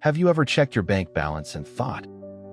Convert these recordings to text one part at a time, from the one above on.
Have you ever checked your bank balance and thought,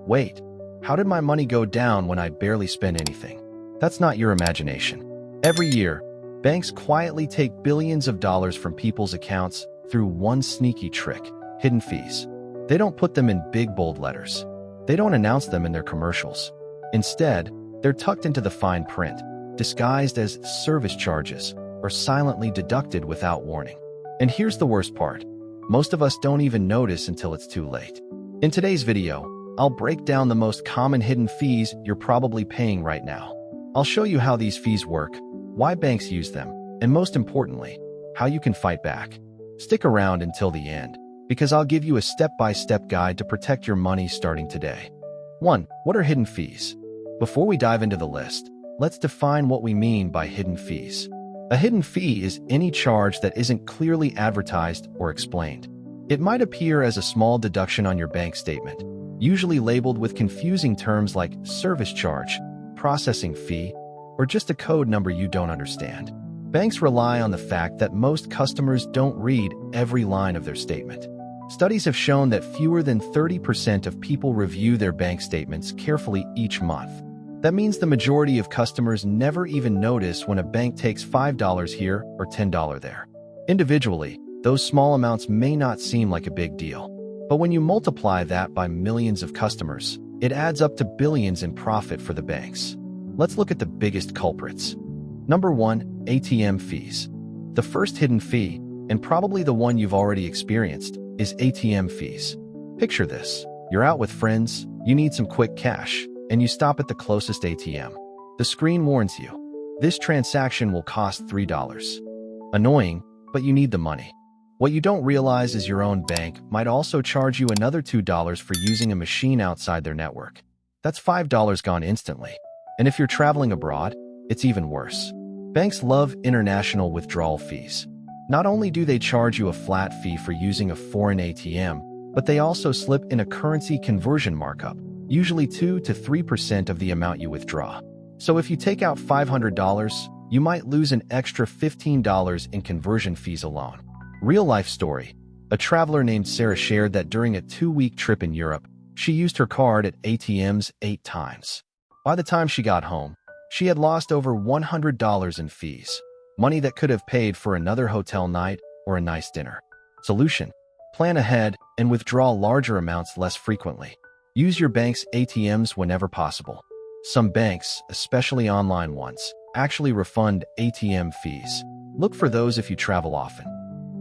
wait, how did my money go down when I barely spend anything? That's not your imagination. Every year, banks quietly take billions of dollars from people's accounts through one sneaky trick: hidden fees. They don't put them in big, bold letters. They don't announce them in their commercials. Instead, they're tucked into the fine print, disguised as service charges, or silently deducted without warning. And here's the worst part. Most of us don't even notice until it's too late. In today's video, I'll break down the most common hidden fees you're probably paying right now. I'll show you how these fees work, why banks use them, and most importantly, how you can fight back. Stick around until the end, because I'll give you a step-by-step guide to protect your money starting today. 1. What are hidden fees? Before we dive into the list, let's define what we mean by hidden fees. A hidden fee is any charge that isn't clearly advertised or explained. It might appear as a small deduction on your bank statement, usually labeled with confusing terms like service charge, processing fee, or just a code number you don't understand. Banks rely on the fact that most customers don't read every line of their statement. Studies have shown that fewer than 30% of people review their bank statements carefully each month. That means the majority of customers never even notice when a bank takes $5 here or $10 there. Individually, those small amounts may not seem like a big deal. But when you multiply that by millions of customers, it adds up to billions in profit for the banks. Let's look at the biggest culprits. Number 1, ATM fees. The first hidden fee, and probably the one you've already experienced, is ATM fees. Picture this. You're out with friends, you need some quick cash, and you stop at the closest ATM. The screen warns you, this transaction will cost $3. Annoying, but you need the money. What you don't realize is your own bank might also charge you another $2 for using a machine outside their network. That's $5 gone instantly. And if you're traveling abroad, it's even worse. Banks love international withdrawal fees. Not only do they charge you a flat fee for using a foreign ATM, but they also slip in a currency conversion markup, usually 2 to 3% of the amount you withdraw. So if you take out $500, you might lose an extra $15 in conversion fees alone. Real-life story. A traveler named Sarah shared that during a 2-week trip in Europe, she used her card at ATMs 8 times. By the time she got home, she had lost over $100 in fees, money that could have paid for another hotel night or a nice dinner. Solution: plan ahead and withdraw larger amounts less frequently. Use your bank's ATMs whenever possible. Some banks, especially online ones, actually refund ATM fees. Look for those if you travel often.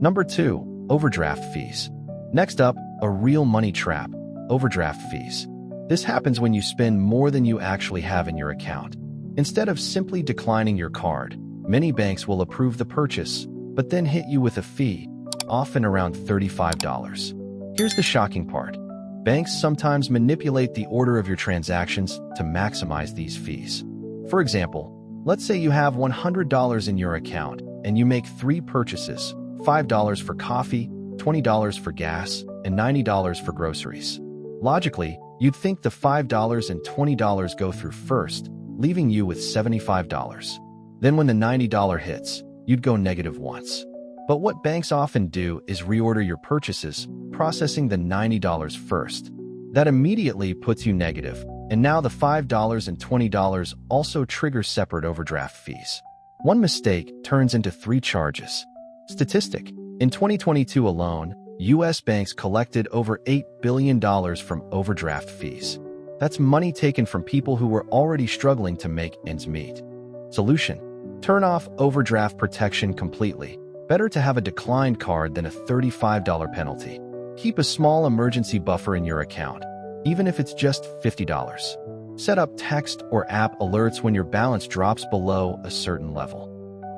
Number 2, overdraft fees. Next up, a real money trap: overdraft fees. This happens when you spend more than you actually have in your account. Instead of simply declining your card, many banks will approve the purchase, but then hit you with a fee, often around $35. Here's the shocking part. Banks sometimes manipulate the order of your transactions to maximize these fees. For example, let's say you have $100 in your account and you make 3 purchases: $5 for coffee, $20 for gas, and $90 for groceries. Logically, you'd think the $5 and $20 go through first, leaving you with $75. Then when the $90 hits, you'd go negative once. But what banks often do is reorder your purchases, processing the $90 first. That immediately puts you negative, and now the $5 and $20 also trigger separate overdraft fees. One mistake turns into 3 charges. Statistic: in 2022 alone, U.S. banks collected over $8 billion from overdraft fees. That's money taken from people who were already struggling to make ends meet. Solution: turn off overdraft protection completely. Better to have a declined card than a $35 penalty. Keep a small emergency buffer in your account, even if it's just $50. Set up text or app alerts when your balance drops below a certain level.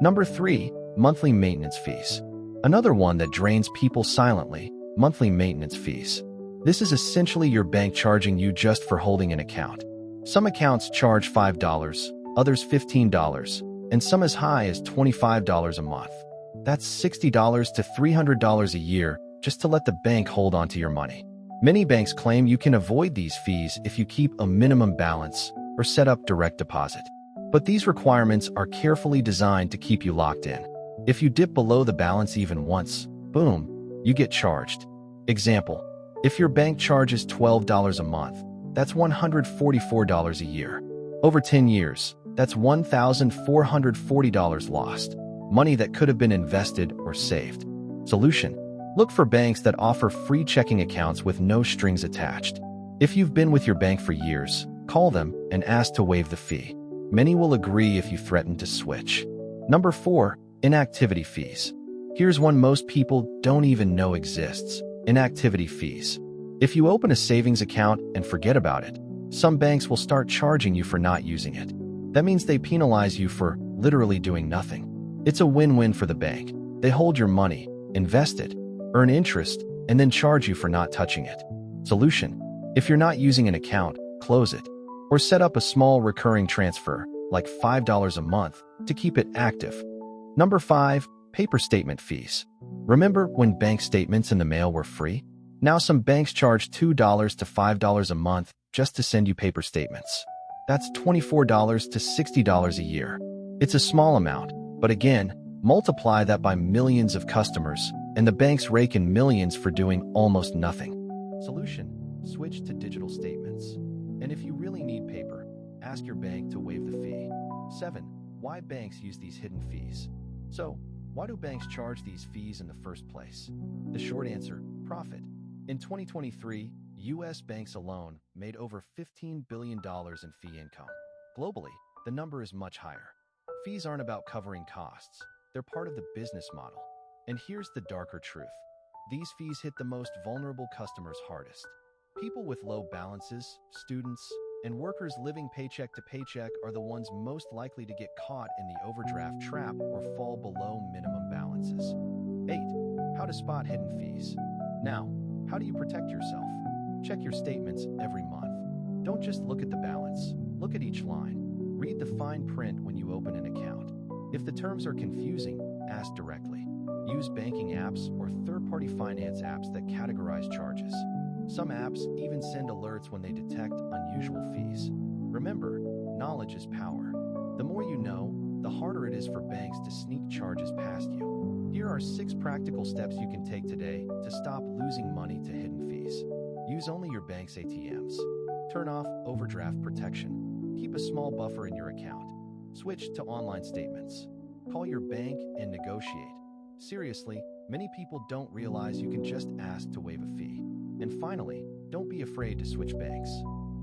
Number 3, monthly maintenance fees. Another one that drains people silently: monthly maintenance fees. This is essentially your bank charging you just for holding an account. Some accounts charge $5, others $15, and some as high as $25 a month. That's $60 to $300 a year just to let the bank hold onto your money. Many banks claim you can avoid these fees if you keep a minimum balance or set up direct deposit. But these requirements are carefully designed to keep you locked in. If you dip below the balance even once, boom, you get charged. Example: If your bank charges $12 a month, that's $144 a year. Over 10 years, that's $1,440 lost, money that could have been invested or saved. Solution: look for banks that offer free checking accounts with no strings attached. If you've been with your bank for years, call them and ask to waive the fee. Many will agree if you threaten to switch. Number 4. Inactivity fees. Here's one most people don't even know exists: inactivity fees. If you open a savings account and forget about it, some banks will start charging you for not using it. That means they penalize you for literally doing nothing. It's a win-win for the bank. They hold your money, invest it, earn interest, and then charge you for not touching it. Solution: if you're not using an account, close it, or set up a small recurring transfer, like $5 a month, to keep it active. Number 5. Paper statement fees. Remember when bank statements in the mail were free? Now some banks charge $2 to $5 a month just to send you paper statements. That's $24 to $60 a year. It's a small amount, but again, multiply that by millions of customers, and the banks rake in millions for doing almost nothing. Solution: switch to digital statements. And if you really need paper, ask your bank to waive the fee. 7. Why banks use these hidden fees. So, why do banks charge these fees in the first place? The short answer: profit. In 2023, U.S. banks alone made over $15 billion in fee income. Globally, the number is much higher. Fees aren't about covering costs. They're part of the business model. And here's the darker truth: these fees hit the most vulnerable customers hardest. People with low balances, students, and workers living paycheck to paycheck are the ones most likely to get caught in the overdraft trap or fall below minimum balances. 8. How to spot hidden fees. Now, how do you protect yourself? Check your statements every month. Don't just look at the balance. Look at each line. Read the fine print when you open an account. If the terms are confusing, ask directly. Use banking apps or third-party finance apps that categorize charges. Some apps even send alerts when they detect unusual fees. Remember, knowledge is power. The more you know, the harder it is for banks to sneak charges past you. Here are 6 practical steps you can take today to stop losing money to hidden fees. Use only your bank's ATMs. Turn off overdraft protection. Keep a small buffer in your account. Switch to online statements. Call your bank and negotiate. Seriously, many people don't realize you can just ask to waive a fee. And finally, don't be afraid to switch banks.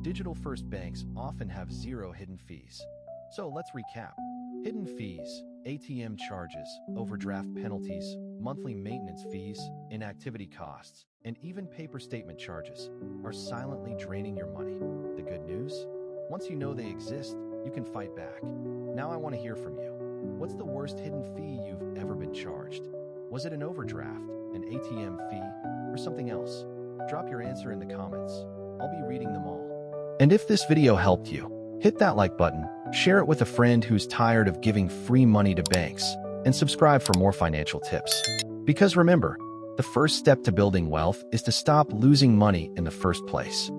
Digital-first banks often have 0 hidden fees. So let's recap. Hidden fees, ATM charges, overdraft penalties, monthly maintenance fees, inactivity costs, and even paper statement charges are silently draining your money. The good news? Once you know they exist, you can fight back. Now I want to hear from you. What's the worst hidden fee you've ever been charged? Was it an overdraft, an ATM fee, or something else? Drop your answer in the comments. I'll be reading them all. And if this video helped you, hit that like button, share it with a friend who's tired of giving free money to banks, and subscribe for more financial tips. Because remember, the first step to building wealth is to stop losing money in the first place.